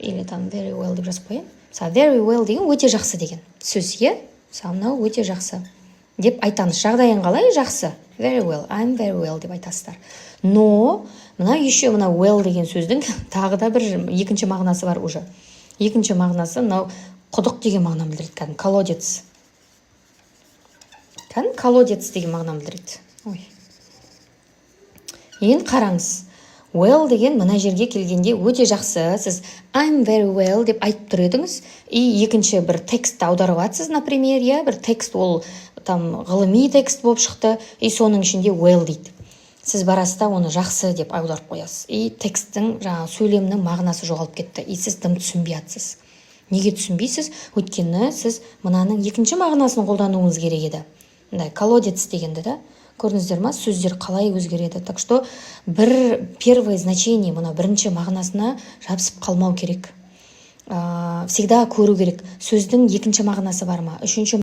или там very well деп жазып қояйын. Мысалы very well деген өте жақсы деген сөз, иә? Мысалы мынау өте жақсы деп айтамыз. Жағдайың қалай? Жақсы. Very well, I'm very well деп айтасыздар. Но мына еще мына well деген сөздің тағы да бір екінші мағынасы бар уже. Екінші мағынасы мынау құдық деген мағынаны білдіреді. Кәдімгі колодец. Кәдімгі колодец деген мағынаны білдіреді. Ой. Енді қараңыз. Well деген мына жерге келгенде өте жақсы. Сіз I'm very well деп айтып тұр едіңіз. И екінші бір текстті аударып жатсыз, например, иә, бір текст ол там ғылыми текст болып шықты, и соның ішінде well дейді. Сіз барасыз да оны жақсы деп аударып қоясыз. И тексттің жаңағы сөйлемнің мағынасы жоғалып кетті. И сіз тым түсінбей жатсыз. Неге түсінбейсіз? Өйткені сіз мынаның екінші мағынасын қолдануыңыз керек еді. Мындай колодец дегенді да. Көрдіңіздер ма? Сөздер қалай өзгереді. Так что бір первое значение мына бірінші мағынасына жабысып қалмау керек. Всегда көру керек. Сөздің екінші мағынасы бар ма? Үшінші